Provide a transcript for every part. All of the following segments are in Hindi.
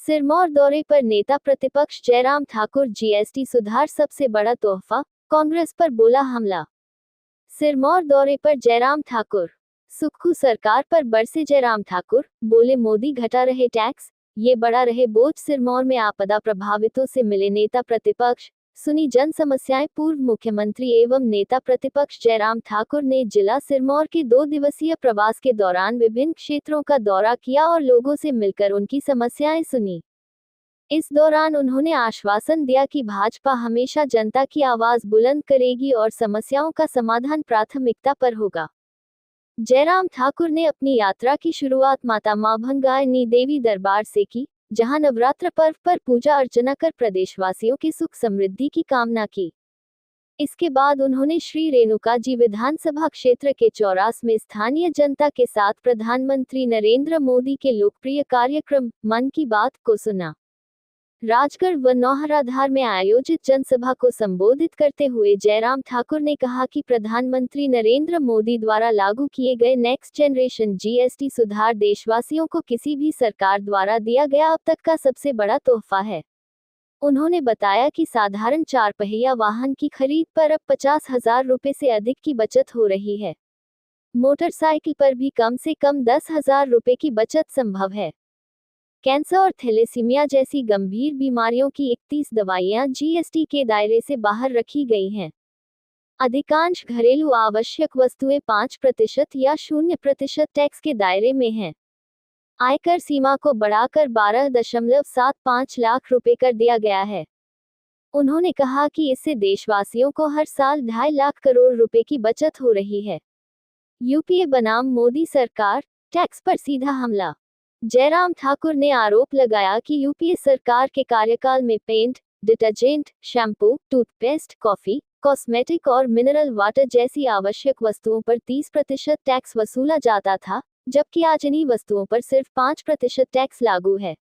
सिरमौर दौरे पर नेता प्रतिपक्ष जयराम ठाकुर। जीएसटी सुधार सबसे बड़ा तोहफा, कांग्रेस पर बोला हमला। सिरमौर दौरे पर जयराम ठाकुर। सुक्खू सरकार पर बरसे जयराम ठाकुर, बोले मोदी घटा रहे टैक्स, ये बढ़ा रहे बोझ। सिरमौर में आपदा प्रभावितों से मिले नेता प्रतिपक्ष, सुनी जन समस्याएं। पूर्व मुख्यमंत्री एवं नेता प्रतिपक्ष जयराम ठाकुर ने जिला सिरमौर के 2 दिवसीय प्रवास के दौरान विभिन्न क्षेत्रों का दौरा किया और लोगों से मिलकर उनकी समस्याएं सुनी। इस दौरान उन्होंने आश्वासन दिया कि भाजपा हमेशा जनता की आवाज बुलंद करेगी और समस्याओं का समाधान प्राथमिकता पर होगा। जयराम ठाकुर ने अपनी यात्रा की शुरुआत माता मां भंगारिणी देवी दरबार से की, जहां नवरात्र पर्व पर पूजा अर्चना कर प्रदेशवासियों की सुख समृद्धि की कामना की। इसके बाद उन्होंने श्री रेणुका जी विधानसभा क्षेत्र के चौरास में स्थानीय जनता के साथ प्रधानमंत्री नरेंद्र मोदी के लोकप्रिय कार्यक्रम मन की बात को सुना। राजगढ़ व नौहराधार में आयोजित जनसभा को संबोधित करते हुए जयराम ठाकुर ने कहा कि प्रधानमंत्री नरेंद्र मोदी द्वारा लागू किए गए नेक्स्ट जनरेशन जीएसटी सुधार देशवासियों को किसी भी सरकार द्वारा दिया गया अब तक का सबसे बड़ा तोहफा है। उन्होंने बताया कि साधारण 4 पहिया वाहन की खरीद पर अब 50,000 रुपए से अधिक की बचत हो रही है। मोटरसाइकिल पर भी कम से कम 10,000 रुपए की बचत संभव है। कैंसर और थैलेसीमिया जैसी गंभीर बीमारियों की 31 दवाइयां जीएसटी के दायरे से बाहर रखी गई हैं। अधिकांश घरेलू आवश्यक वस्तुएं 5% या 0% टैक्स के दायरे में हैं। आयकर सीमा को बढ़ाकर 12.75 लाख रुपए कर दिया गया है। उन्होंने कहा कि इससे देशवासियों को हर साल 2.5 लाख करोड़ रुपए की बचत हो रही है। यूपीए बनाम मोदी सरकार, टैक्स पर सीधा हमला। जयराम ठाकुर ने आरोप लगाया कि यूपीए सरकार के कार्यकाल में paint, detergent, shampoo, toothpaste, coffee, cosmetic और मिनरल वाटर जैसी आवश्यक वस्तुओं पर 30% टैक्स वसूला जाता था, जबकि आज इन्हीं वस्तुओं पर सिर्फ 5% टैक्स लागू है।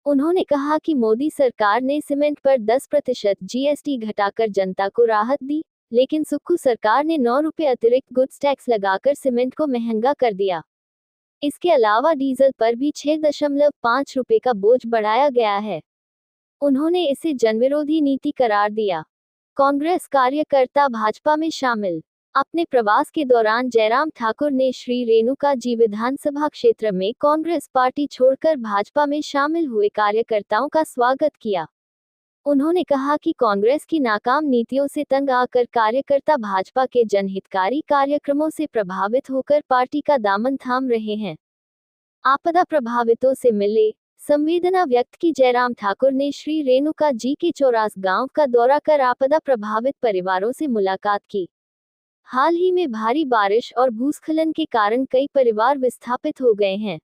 उन्होंने कहा कि मोदी सरकार ने सीमेंट पर 10% जीएसटी घटाकर जनता को राहत दी, लेकिन सुक्खू सरकार ने 9 रुपये अतिरिक्त गुड्स टैक्स लगाकर सीमेंट को महंगा कर दिया। इसके अलावा डीजल पर भी 6.5 रुपए का बोझ बढ़ाया गया है। उन्होंने इसे जनविरोधी नीति करार दिया। कांग्रेस कार्यकर्ता भाजपा में शामिल। अपने प्रवास के दौरान जयराम ठाकुर ने श्री रेणुका जी विधानसभा क्षेत्र में कांग्रेस पार्टी छोड़कर भाजपा में शामिल हुए कार्यकर्ताओं का स्वागत किया। उन्होंने कहा कि कांग्रेस की नाकाम नीतियों से तंग आकर कार्यकर्ता भाजपा के जनहितकारी कार्यक्रमों से प्रभावित होकर पार्टी का दामन थाम रहे हैं। आपदा प्रभावितों से मिले, संवेदना व्यक्त की। जयराम ठाकुर ने श्री रेणुका जी के चौरास गांव का दौरा कर आपदा प्रभावित परिवारों से मुलाकात की। हाल ही में भारी बारिश और भूस्खलन के कारण कई परिवार विस्थापित हो गए हैं।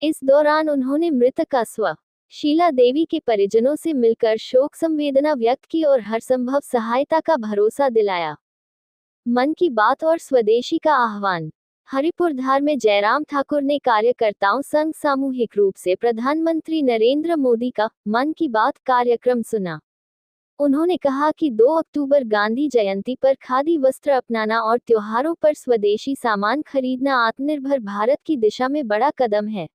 इस दौरान उन्होंने मृतका स्व शीला देवी के परिजनों से मिलकर शोक संवेदना व्यक्त की और हर संभव सहायता का भरोसा दिलाया। मन की बात और स्वदेशी का आह्वान। हरिपुरधार में जयराम ठाकुर ने कार्यकर्ताओं संग सामूहिक रूप से प्रधानमंत्री नरेंद्र मोदी का मन की बात कार्यक्रम सुना। उन्होंने कहा कि 2 अक्टूबर गांधी जयंती पर खादी वस्त्र अपनाना और त्योहारों पर स्वदेशी सामान खरीदना आत्मनिर्भर भारत की दिशा में बड़ा कदम है।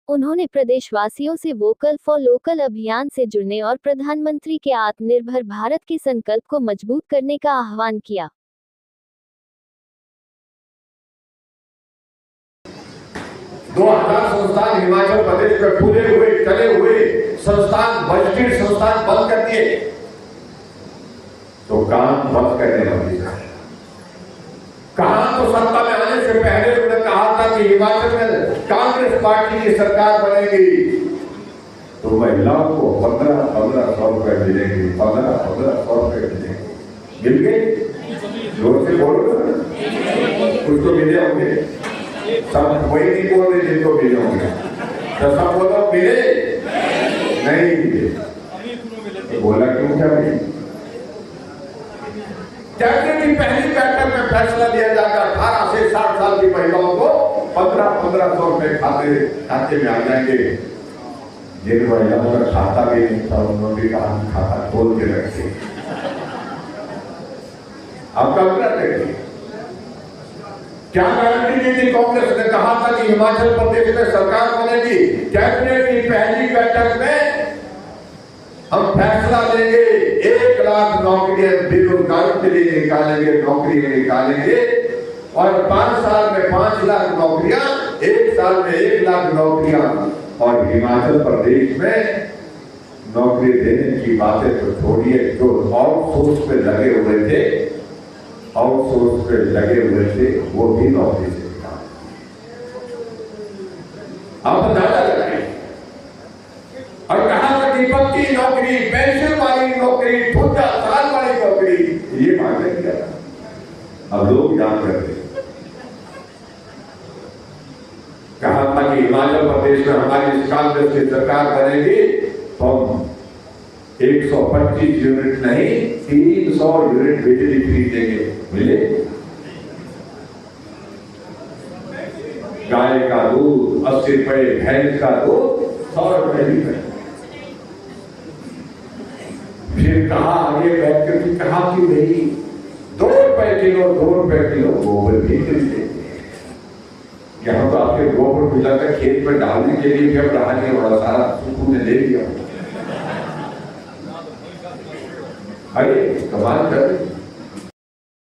उन्होंने प्रदेशवासियों से वोकल फॉर लोकल अभियान से जुड़ने और प्रधानमंत्री के आत्मनिर्भर भारत के संकल्प को मजबूत करने का आह्वान किया। 2000 संस्थान हिमाचल प्रदेश में खुले हुए चले हुए संस्थान, बजटेड संस्थान बंद कर दिए तो काम बंद करने वाली है। कहा तो सत्ता में आने से पहले उन्होंने कहा था कि हिमाचल में कांग्रेस पार्टी की सरकार बनेगी तो महिलाओं को 1500 रुपए मिलेंगे, 1500 रुपए मिलेंगे। मिल गए? जोर से बोलो, कुछ तो मिले होंगे। सब वही नहीं बोल रहे जिनको मिले होंगे, तो सब बोलो मिले नहीं मिले। तो बोला क्यों क्या मिले? कैबिनेट की पहली बैठक में फैसला लिया जाएगा 18 से 60 साल की महिलाओं को 1500 रुपए खाते में आ जाएंगे। जिन महिलाओं का खाता भी नहीं था उन्होंने भी कहा खाता खोल के रखे। अब कब देखिए क्या गारंटी दी थी कांग्रेस ने? कहा था कि हिमाचल प्रदेश में सरकार बनेगी। कैबिनेट की पहली बैठक में हम फैसला लेंगे, 1 लाख नौकरियां बेरोजगारों के लिए निकालेंगे, नौकरियां निकालेंगे और 5 साल में 5 लाख नौकरियां, 1 साल में 1 लाख नौकरियां। और हिमाचल प्रदेश में नौकरी देने की बातें तो छोड़िए, जो आउटसोर्स पे लगे हुए थे, आउटसोर्स पे लगे हुए थे, वो भी नौकरी से निकाले। आप अंदाजा लगाइए। और कहा था कि पक्की नौकरी, पेंशन वाली नौकरी, 50 साल वाली नौकरी, ये मांगे किया था। अब लोग याद करते। कहा था कि हिमाचल प्रदेश में हमारी कांग्रेस की सरकार बनेगी तो हम 125 यूनिट नहीं 300 यूनिट बिजली फ्री देंगे। मिले? गाय का दूध 80 रुपए, भैंस का दूध 100 रुपए लीटर। फिर कहा आगे बैठ कर कहा कि नहीं 2 रुपए किलो, 2 रुपए किलो गोबर भी खरीदे। यहाँ तो आपके गोबर मिलाकर खेत में डालने के लिए जब डालने वाला सारा सुकून ने ले लिया। अरे कमाल कर